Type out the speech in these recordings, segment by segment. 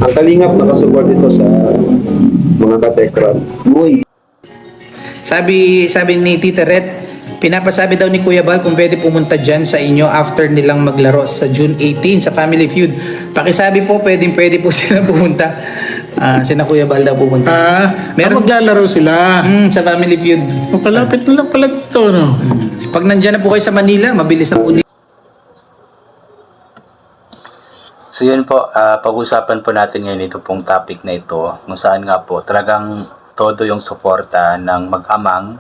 Ang Kalingap nakasupport ito sa mga katekram. Uy, Sabi ni Tita Ret, pinapasabi daw ni Kuya Bal kung pwede pumunta dyan sa inyo after nilang maglaro sa June 18 sa Family Feud. Pakisabi po, pwede po sila pumunta. Sina Kuya Bal daw pumunta. Meron maglalaro sila. Sa Family Feud. Palapit na lang pala dito, no? Pag nandyan na po kayo sa Manila, mabilis na po dito. So yun po, pag-usapan po natin ngayon ito pong topic na ito, kung saan nga po talagang todo yung suporta ng mag-amang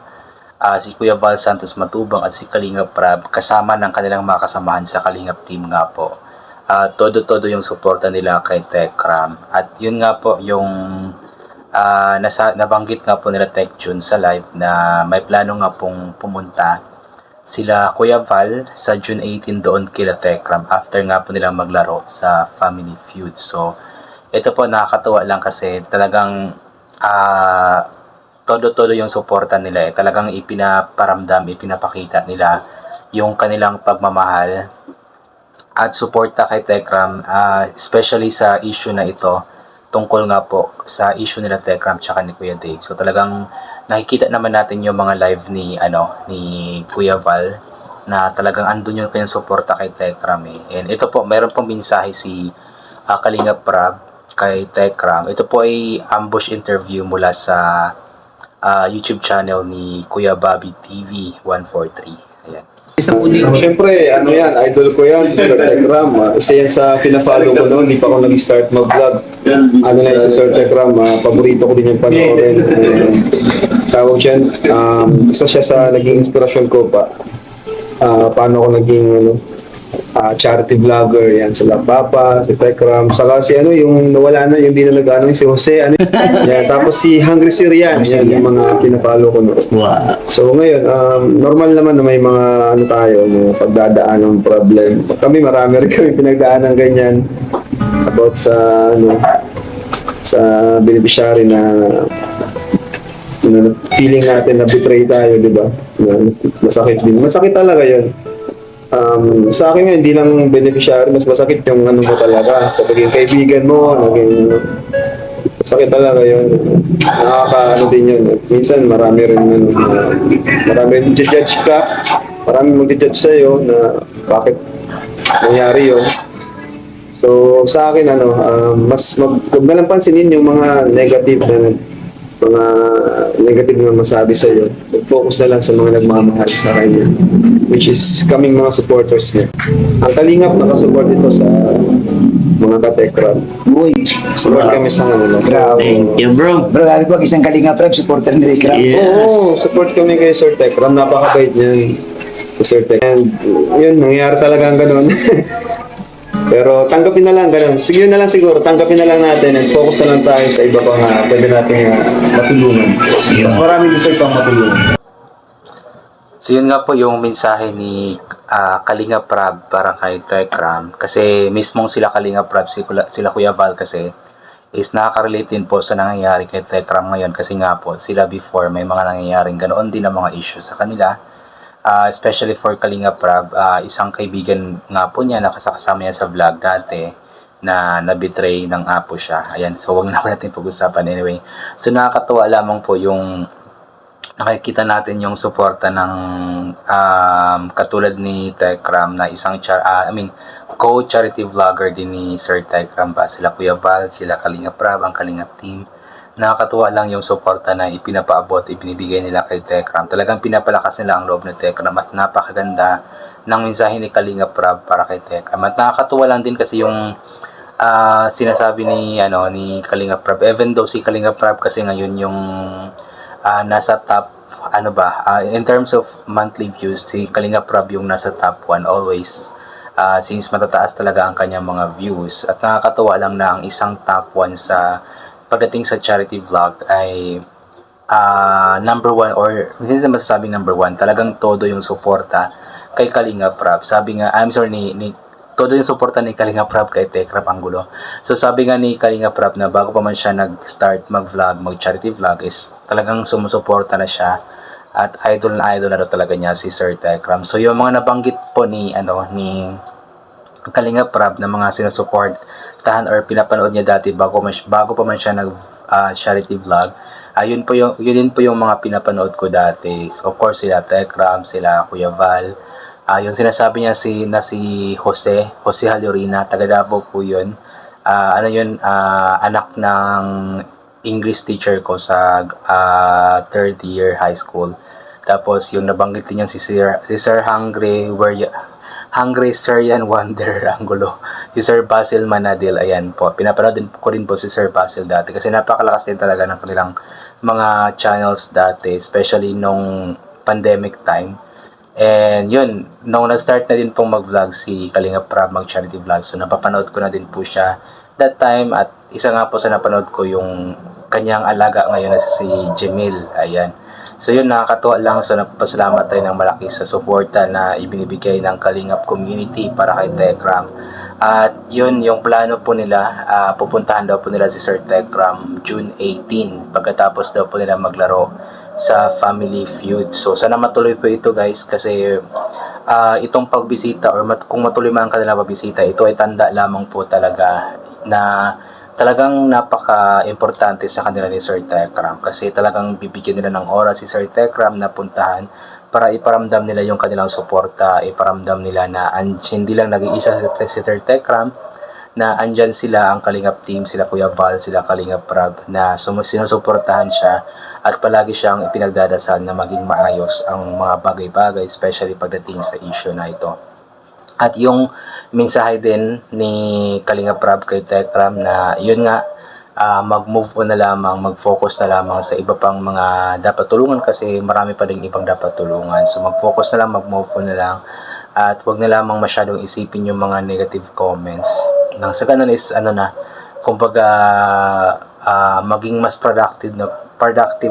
si Kuya Val Santos Matubang at si Kalingap Prab kasama ng kanilang mga kasamahan sa Kalingap team nga po. Todo-todo yung suporta nila kay Tekram. At yun nga po yung nabanggit nga po nila Tech June sa live na may plano nga pong pumunta sila Kuya Val sa June 18 doon kila Tekram after nga po nilang maglaro sa Family Feud. So ito po nakakatuwa lang kasi talagang todo-todo yung suporta nila talagang ipinaparamdam, ipinapakita nila yung kanilang pagmamahal at suporta kay Tekram, especially sa issue na ito tungkol nga po sa issue nila Tekram tsaka ni Kuya Dave. So talagang nakikita naman natin yung mga live ni Kuya Val na talagang andun yung kanyang suporta kay Tekram And ito po, mayroon pong mensahe si Kalingap Prab kay Tekram. Ito po ay ambush interview mula sa YouTube channel ni Kuya Bobby TV 143. Ayan. Siyempre, yan, idol ko yan, si Sir Tekram. Isa yan sa pina-follow ko noon, hindi pa ako nag-start mag-vlog. Ano na yun si Sir Tekram, paborito ko din yung panoorin. Tawag dyan, isa siya sa naging inspirasyon ko pa. Paano ako naging charity vlogger, yan, sila Papa, si Tekram, saka si yung nawala na, yung di na nag-ano, si Jose, yan, tapos si Hungry Sir yan, yung mga pina-follow ko noon. wow. So ngayon, normal naman na may mga tayo, mga pagdadaan ng problem. Kami marami rin kami pinagdaan ng ganyan about sa sa beneficiary na feeling natin na betray tayo, di ba? Masakit din. Masakit talaga 'yun. Sa akin nga, hindi lang beneficiary, mas masakit yung mo talaga. Pagiging kaibigan mo, sakit talaga yun. Din yun. Minsan marami rin judge ka, marami mag-judge sa'yo na bakit nangyari yun. So sa akin, mas huwag na lang pansinin yung mga negative na masabi sa'yo. Focus na lang sa mga nagmamahal sa kanya, which is kaming mga supporters niya. Ang Kalingap nakasupport ito sa mga katekram. Uy, Support kami sa kanila. thank you, bro. Bro, sabi ko, isang Kalinga Prab, supporter ni Tekram. Oo, support kami kay Sir Tekram. Napakabait niya si Sir Tek. And yun, nangyayari talaga ang ganun. Pero tanggapin na lang ganun. Sige na lang siguro, tanggapin na lang natin and focus na lang tayo sa iba pang pwede natin matulungan. Mas marami deserve pang matulungan. So yun nga po yung mensahe ni Kalinga Prab para kay Tekram. Kasi mismong sila Kalinga Prab, sila Kuya Val kasi is nakaka-relate din po sa nangyayari kay Tekram ngayon. Kasi nga po sila before may mga nangyayaring ganoon din na mga issues sa kanila. Especially for Kalinga Prab, isang kaibigan nga po niya nakasama niya sa vlog dati na nabetray ng apo siya. Ayan, so huwag na natin pag-usapan anyway. So nakakatuwa lamang po yung nakikita natin yung suporta ng katulad ni Tekram na isang co-charity vlogger din ni Sir Tekram ba. Sila Kuya Val, sila Kalinga Prab, ang Kalingap team. Nakakatuwa lang yung suporta na ipinapaabot, ibinibigay nila kay Tekram. Talagang pinapalakas nila ang loob ni Tekram at napakaganda ng mensahe ni Kalinga Prab para kay Tekram. At nakakatuwa lang din kasi yung sinasabi ni Kalinga Prab. Even though si Kalinga Prab kasi ngayon yung nasa top in terms of monthly views, si Kalinga Prab yung nasa top 1 always. Since matataas talaga ang kanyang mga views. At nakakatuwa lang na ang isang top 1 sa pagdating sa charity vlog ay number 1 or hindi naman masasabing number 1, talagang todo yung suporta kay Kalinga Prab. Sabi nga, todo yung suporta ni Kalinga Prab kay Tekram Angulo. So sabi nga ni Kalinga Prab na bago pa man siya nag-start mag-vlog, mag-charity vlog is talagang sumusuporta na siya at idol na talaga niya si Sir Tekram. So yung mga nabanggit po ni Kalinga Prab na mga sinusuportahan or pinapanood niya dati bago pa man siya nag charity vlog. Yun din po yung mga pinapanood ko dati. Of course, sila Tekram, sila Kuya Val. Yung sinasabi niya si Jose Halorina, taga Davao po yun. Anak ng English teacher ko sa third year high school. Tapos yung nabanggit din niya si Sir Hungry Syrian Wonder Angulo. Si Sir Basil Manadil, ayan po. Pinapanood din ko rin po si Sir Basil dati kasi napakalakas din talaga ng kanilang mga channels dati, especially nung pandemic time. And yun, nung nag-start na din pong mag-vlog si Kalinga Prab, mag-charity vlog. So napapanood ko na din po siya that time, at isa nga po sa napanood ko yung kanyang alaga ngayon na si Jemil. Ayan. So yun, nakakatuwa lang. So napapasalamat tayo ng malaki sa suporta na ibinibigay ng Kalingap community para kay Tekram. At yun, yung plano po nila, pupuntahan daw po nila si Sir Tekram June 18 pagkatapos daw po nila maglaro sa Family Feud. So sana matuloy po ito guys, kasi itong pagbisita or kung matuloy man ang kanila pagbisita, ito ay tanda lamang po talaga na talagang napaka-importante sa kanila ni Sir Tekram, kasi talagang bibigyan nila ng oras si Sir Tekram na puntahan para iparamdam nila yung kanilang suporta, iparamdam nila na hindi lang nag-iisa si Sir Tekram, na andyan sila, ang Kalingap team, sila Kuya Val, sila Kalingap Prab, na sinusuportahan siya at palagi siyang ipinagdadasal na maging maayos ang mga bagay-bagay, especially pagdating sa issue na ito. At yung mensahe din ni Kalinga Prab kay Tekram na yun nga, mag-move on na lamang, mag-focus na lamang sa iba pang mga dapat tulungan, kasi marami pa rin ibang dapat tulungan. So mag-focus na lang, mag-move on na lang, at wag na lamang masyadong isipin yung mga negative comments. Nang sa ganun is kumbaga maging mas productive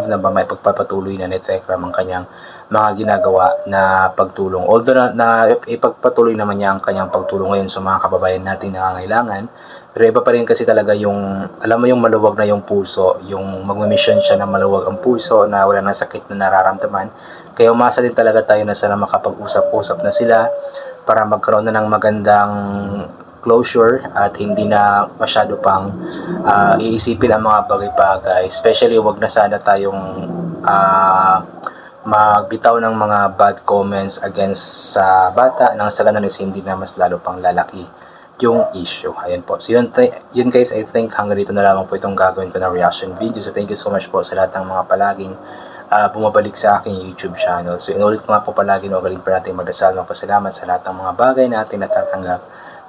na ba may pagpapatuloy na ni Tekram ang kanyang mga ginagawa na pagtulong. Although na ipagpatuloy naman niya ang kanyang pagtulong ngayon sa mga kababayan natin na nangangailangan, pero iba pa rin kasi talaga yung, alam mo yung maluwag na yung puso, yung magmi-mission siya na maluwag ang puso, na wala nang sakit na nararamdaman. Kaya umasa din talaga tayo na sana makapag-usap-usap na sila para magkaroon na ng magandang closure at hindi na masyado pang iisipin ang mga bagay-bagay. Especially wag na sana tayong magbitaw ng mga bad comments against sa bata, nang sa ganun is hindi na mas lalo pang lalaki yung issue. Ayan po. So yun guys, I think hanggang dito na lamang po itong gagawin ko na reaction video. So thank you so much po sa lahat ng mga palaging bumabalik sa aking YouTube channel. So inulit ko nga po palagi na ugaling pa natin magdasal, magpasalamat sa lahat ng mga bagay natin natatanggap,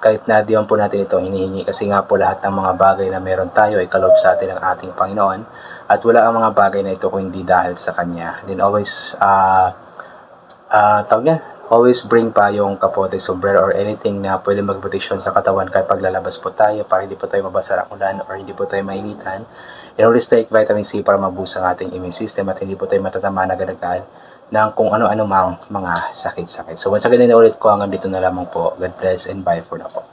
kahit na di man po natin ito hinihingi, kasi nga po lahat ng mga bagay na meron tayo ay kaloob sa atin ng ating Panginoon, at wala ang mga bagay na ito kung hindi dahil sa Kanya. Then always always bring pa yung kapote, sombrero, or anything na pwede magproteksyon sa katawan kahit paglalabas po tayo, para hindi po tayo mabasa ng ulan or hindi po tayo mainitan. And always take vitamin C para mabusa ang ating immune system at hindi po tayo matatama na agad-agad ng kung ano-ano mang mga sakit-sakit. So once again, ulit ko, hanggang dito na lamang po. God bless and bye for now po.